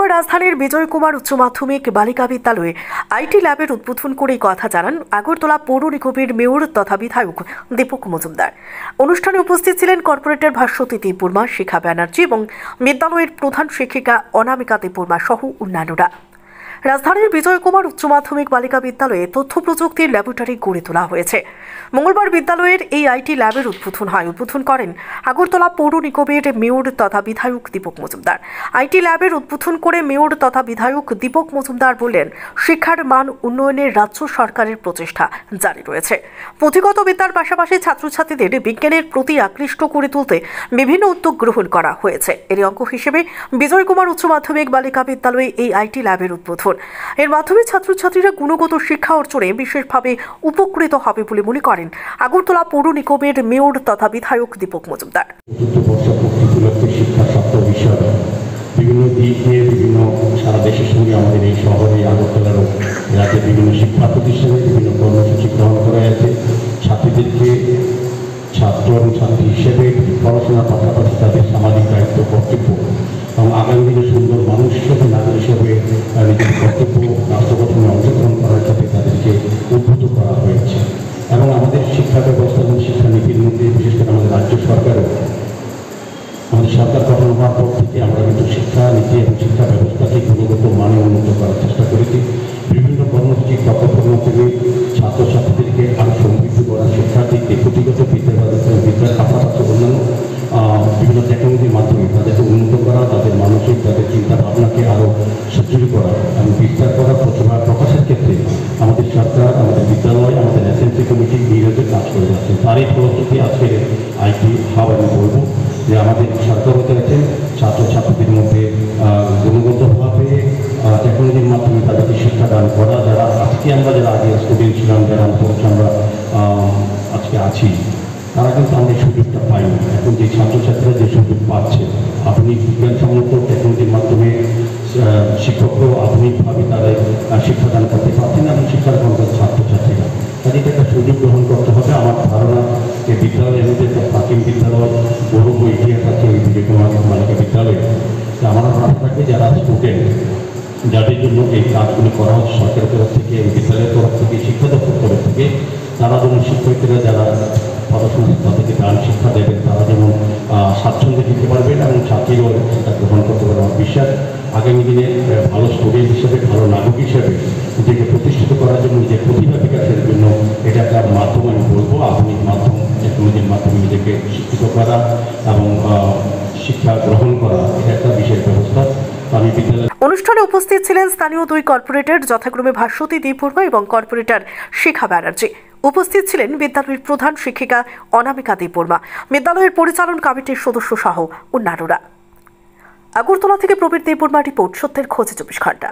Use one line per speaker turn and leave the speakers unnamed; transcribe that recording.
মঙ্গলবার রাজধানীর বিজয় কুমার উচ্চ মাধ্যমিক বালিকা বিদ্যালয়ে আইটি ল্যাবের উদ্বোধন করে কথা জানান আগরতলা পৌর নিগমের মেয়র তথা বিধায়ক দীপক মজুমদার। অনুষ্ঠানে উপস্থিত ছিলেন কর্পোরেটর ভাস্বতী দেববর্মা, শিখা ব্যানার্জি এবং বিদ্যালয়ের প্রধান শিক্ষিকা অনামিকা দেববর্মা সহ অন্যান্যরা। রাজধানীর বিজয় কুমার উচ্চ মাধ্যমিক বালিকা বিদ্যালয়ে তথ্য প্রযুক্তির ল্যাবরেটরি গড়ে তোলা হয়েছে। মঙ্গলবার বিদ্যালয়ের এই আইটি ল্যাবের উদ্বোধন করেন আগরতলা পৌর নিগমের মেয়র তথা বিধায়ক দীপক মজুমদার। আইটি ল্যাবের উদ্বোধন করে মেয়র তথা বিধায়ক দীপক মজুমদার বললেন, শিক্ষার মান উন্নয়নের রাজ্য সরকারের প্রচেষ্টা জারি রয়েছে। পুঁথিগত বিদ্যার পাশাপাশি ছাত্রছাত্রীদের বিজ্ঞানের প্রতি আকৃষ্ট করে তুলতে বিভিন্ন উদ্যোগ গ্রহণ করা হয়েছে। এর অঙ্গ হিসেবে বিজয় কুমার উচ্চ মাধ্যমিক বালিকা বিদ্যালয়ে এই আইটি ল্যাবের উদ্বোধন। এর মাধ্যমে ছাত্রছাত্রীরা গুণগত শিক্ষা অর্জনে বিশেষভাবে উপকৃত হবে বলে মনে করেন আগরতলা পৌর নিগমের মেয়র তথা বিধায়ক দীপক মজুমদার।
বিভিন্ন দিক নিয়ে বিভিন্ন সারা দেশের সঙ্গে আমাদের এই শহরে আগরতলার রাজ্যের বিভিন্ন শিক্ষা প্রতিষ্ঠানে বিভিন্ন কর্মসূচি গ্রহণ করা হয়েছে। ছাত্রীদেরকে ছাত্র এবং ছাত্রী হিসেবে পড়াশোনার পাশাপাশি তাদের সামাজিক দায়িত্ব, কর্তব্য এবং আগামী দিনে সুন্দর মানুষ হিসেবে, নাগরিক হিসেবে নিজের কর্তব্য রাষ্ট্র গঠনে অংশগ্রহণ করার ক্ষেত্রে তাদেরকে উদ্বুদ্ধ করা হয়েছে। এবং আমাদের শিক্ষা ব্যবস্থা এবং শিক্ষানীতির মধ্যে বিশেষ করে আমাদের রাজ্য সরকারও আমাদের সরকার গঠন হওয়ার পর থেকে আমরা কিন্তু শিক্ষানীতি এবং শিক্ষা ব্যবস্থাকে গুণগত মানে উন্নত করার চেষ্টা করেছি। বিভিন্ন কর্মসূচি প্রকল্পের মাধ্যমে ছাত্রছাত্রীদেরকে আরও সমৃদ্ধ করা, শিক্ষার্থীকে পুঁথিগত বিদ্যার পাশাপাশি অন্যান্য বিভিন্ন টেকনোলজির মাধ্যমে তাদেরকে উন্নত করা, তাদের মানসিক তাদের চিন্তা ভাবনাকে আরও সক্রিয় করা এবং বিস্তার করা, প্রতিভা প্রকাশের ক্ষেত্রে আমাদের সরকার, আমাদের বিদ্যালয়, আমাদের এসএনসি কমিটি নিরন্তর কাজ করে যাচ্ছে। তারই ফলশ্রুতি আজকের আইটি হাব আমি বলব যে আমাদের সরকার হতে আছে ছাত্রছাত্রীদের মধ্যে গুণগতভাবে টেকনোলজির মাধ্যমে তাদেরকে শিক্ষাদান করা। যারা আজকে আমরা যারা আগে স্টুডেন্ট ছিলাম, যারা আমরা আজকে আছি, তারা কিন্তু আমাদের সুযোগটা পাইনি। এখন যে ছাত্রছাত্রীরা যে সুযোগ পাচ্ছে, আধুনিক বিজ্ঞানসম্মত টেকনোলজির মাধ্যমে শিক্ষকরাও আধুনিকভাবে তাদের শিক্ষাদান করতে পারছেন এবং শিক্ষার গ্রহণ ছাত্রছাত্রীরা, তাদেরকে একটা সুযোগ গ্রহণ করতে হবে। আমার ধারণা যে বিদ্যালয়ের মধ্যে একটা প্রাচীন বিদ্যালয়, গৌরব ইতিহাস আছে এই বিজয় কুমার বালিকা বিদ্যালয়ে। আমার আশা থাকবে যারা স্টুডেন্ট, যাদের জন্য এই কাজগুলো করা হচ্ছে সরকারের তরফ থেকে, বিদ্যালয়ের তরফ থেকে, শিক্ষা দপ্তরের তরফ থেকে, তারা যেমন শিক্ষকরা যারা পড়াশোনা তাদেরকে গান শিক্ষা দেবেন, তারা যেমন স্বাচ্ছন্দ্যে দিতে পারবেন এবং ছাত্রীরাও সেটা গ্রহণ করতে পারবেন। আমার বিশ্বাস আগামী দিনে ভালো স্টুডেন্ট হিসেবে, ভালো নাগরিক হিসেবে নিজেকে প্রতিষ্ঠিত করার জন্য, নিজের প্রতিভা বিকাশের জন্য এটা একটা মাধ্যম আমি বলবো, আধুনিক মাধ্যম, টেকনোলজির মাধ্যমে নিজেকে শিক্ষিত করা এবং শিক্ষা গ্রহণ করা, এটা একটা বিশেষ ব্যবস্থা।
অনুষ্ঠানে উপস্থিত ছিলেন স্থানীয় দুই কর্পোরেটর যথাক্রমে ভাস্বতী দেববর্মা এবং কর্পোরেটর শিখা ব্যানার্জি। উপস্থিত ছিলেন বিদ্যালয়ের প্রধান শিক্ষিকা অনামিকা দেববর্মা, বিদ্যালয়ের পরিচালন কমিটির সদস্য সহ অন্যান্যরা। আগরতলা থেকে প্রবীর দেববর্মা রিপোর্ট, সত্যের খোঁজে 24 ঘন্টা।